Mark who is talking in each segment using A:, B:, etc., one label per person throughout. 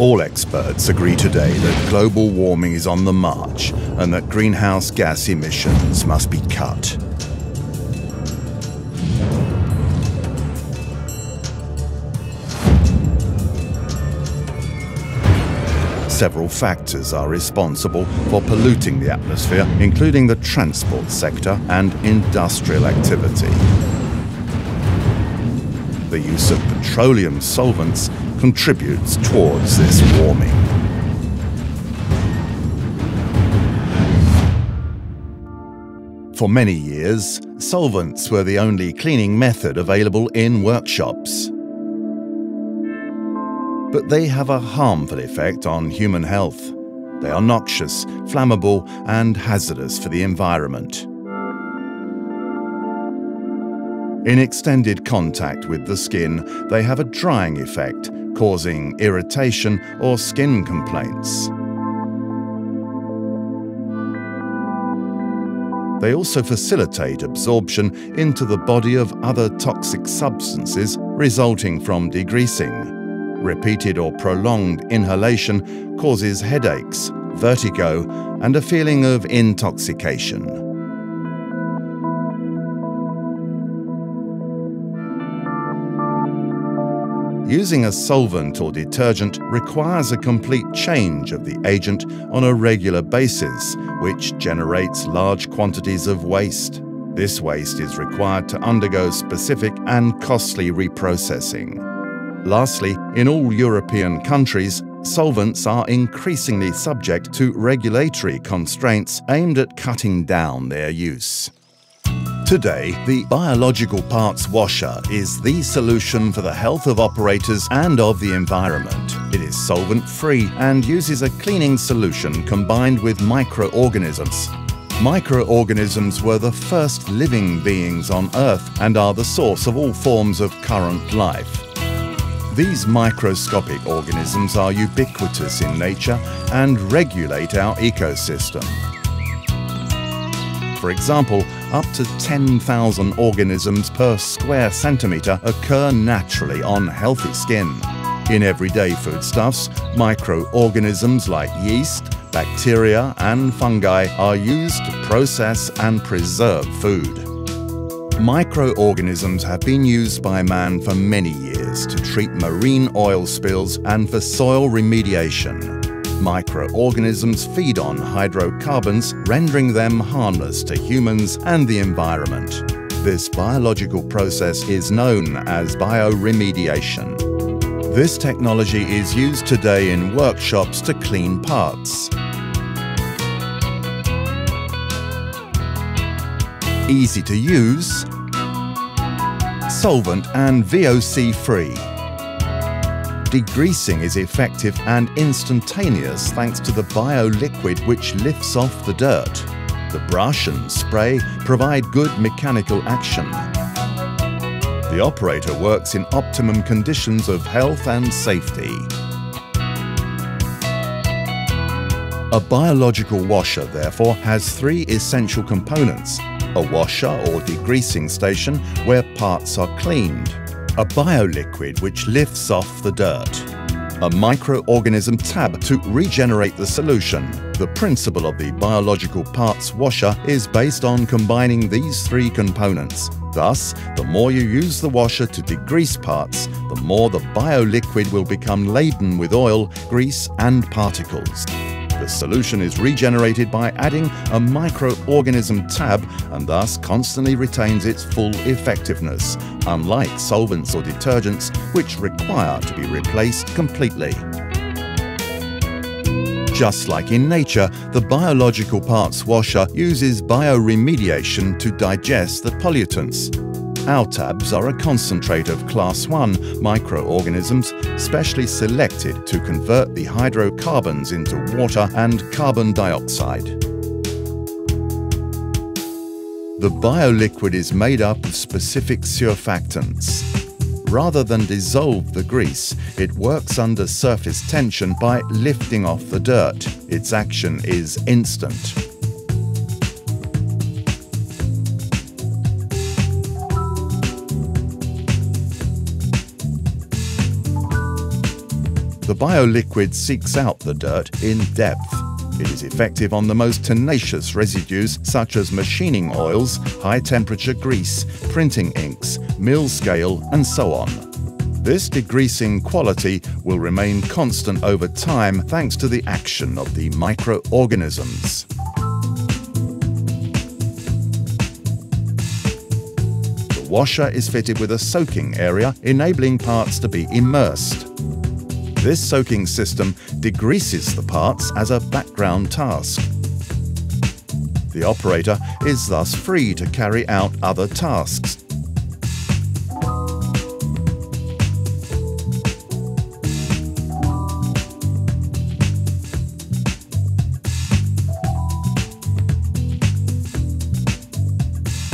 A: All experts agree today that global warming is on the march and that greenhouse gas emissions must be cut. Several factors are responsible for polluting the atmosphere, including the transport sector and industrial activity. The use of petroleum solvents contributes towards this warming. For many years, solvents were the only cleaning method available in workshops. But they have a harmful effect on human health. They are noxious, flammable, and hazardous for the environment. In extended contact with the skin, they have a drying effect, causing irritation or skin complaints. They also facilitate absorption into the body of other toxic substances resulting from degreasing. Repeated or prolonged inhalation causes headaches, vertigo, and a feeling of intoxication. Using a solvent or detergent requires a complete change of the agent on a regular basis, which generates large quantities of waste. This waste is required to undergo specific and costly reprocessing. Lastly, in all European countries, solvents are increasingly subject to regulatory constraints aimed at cutting down their use. Today, the biological parts washer is the solution for the health of operators and of the environment. It is solvent-free and uses a cleaning solution combined with microorganisms. Microorganisms were the first living beings on Earth and are the source of all forms of current life. These microscopic organisms are ubiquitous in nature and regulate our ecosystem. For example, up to 10,000 organisms per square centimetre occur naturally on healthy skin. In everyday foodstuffs, microorganisms like yeast, bacteria and fungi are used to process and preserve food. Microorganisms have been used by man for many years to treat marine oil spills and for soil remediation. Microorganisms feed on hydrocarbons, rendering them harmless to humans and the environment. This biological process is known as bioremediation. This technology is used today in workshops to clean parts. Easy to use, solvent and VOC-free. Degreasing is effective and instantaneous thanks to the bio-liquid which lifts off the dirt. The brush and spray provide good mechanical action. The operator works in optimum conditions of health and safety. A biological washer, therefore, has three essential components: a washer or degreasing station where parts are cleaned, a bioliquid which lifts off the dirt, a microorganism tab to regenerate the solution. The principle of the biological parts washer is based on combining these three components. Thus, the more you use the washer to degrease parts, the more the bioliquid will become laden with oil, grease and particles. The solution is regenerated by adding a microorganism tab and thus constantly retains its full effectiveness, unlike solvents or detergents which require to be replaced completely. Just like in nature, the biological parts washer uses bioremediation to digest the pollutants. Our tabs are a concentrate of Class 1 microorganisms specially selected to convert the hydrocarbons into water and carbon dioxide. The bioliquid is made up of specific surfactants. Rather than dissolve the grease, it works under surface tension by lifting off the dirt. Its action is instant. The bioliquid seeks out the dirt in depth. It is effective on the most tenacious residues such as machining oils, high-temperature grease, printing inks, mill scale, and so on. This degreasing quality will remain constant over time thanks to the action of the microorganisms. The washer is fitted with a soaking area, enabling parts to be immersed. This soaking system degreases the parts as a background task. The operator is thus free to carry out other tasks.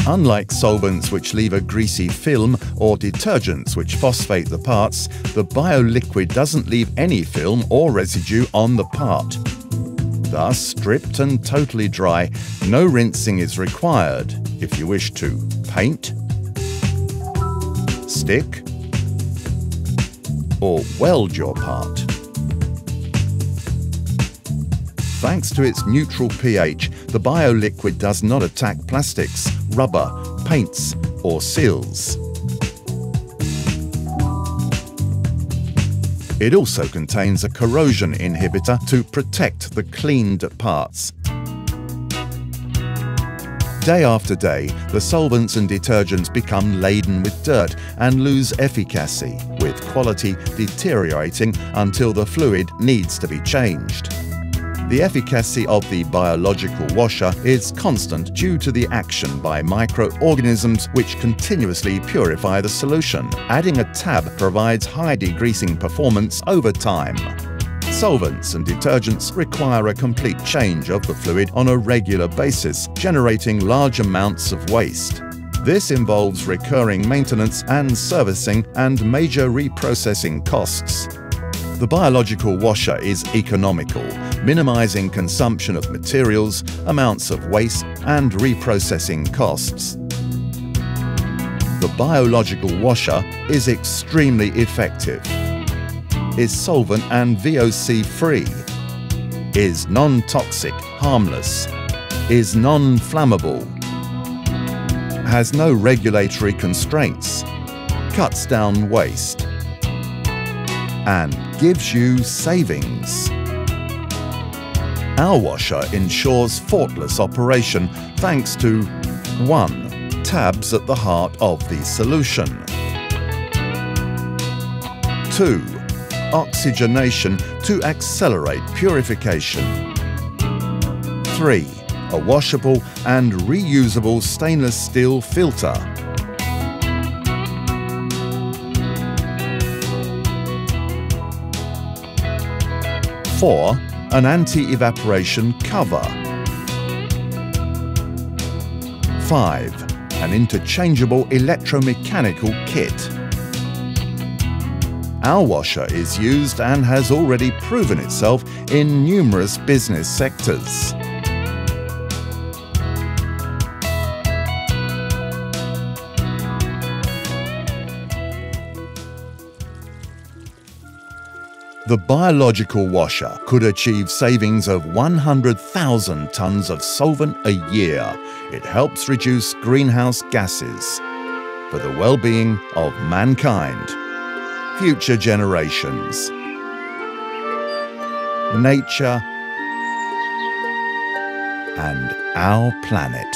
A: Unlike solvents which leave a greasy film or detergents which phosphate the parts, the bioliquid doesn't leave any film or residue on the part. Thus, stripped and totally dry, no rinsing is required if you wish to paint, stick, or weld your part. Thanks to its neutral pH, the bioliquid does not attack plastics, rubber, paints, or seals. It also contains a corrosion inhibitor to protect the cleaned parts. Day after day, the solvents and detergents become laden with dirt and lose efficacy, with quality deteriorating until the fluid needs to be changed. The efficacy of the biological washer is constant due to the action by microorganisms which continuously purify the solution. Adding a tab provides high degreasing performance over time. Solvents and detergents require a complete change of the fluid on a regular basis, generating large amounts of waste. This involves recurring maintenance and servicing and major reprocessing costs. The biological washer is economical, minimizing consumption of materials, amounts of waste, and reprocessing costs. The biological washer is extremely effective, is solvent and VOC-free, is non-toxic, harmless, is non-flammable, has no regulatory constraints, cuts down waste, and gives you savings. Our washer ensures faultless operation thanks to 1. Tabs at the heart of the solution. 2. Oxygenation to accelerate purification. 3. A washable and reusable stainless steel filter. 4. An anti-evaporation cover. 5. An interchangeable electromechanical kit. Our washer is used and has already proven itself in numerous business sectors. The biological washer could achieve savings of 100,000 tons of solvent a year. It helps reduce greenhouse gases for the well-being of mankind, future generations, nature, and our planet.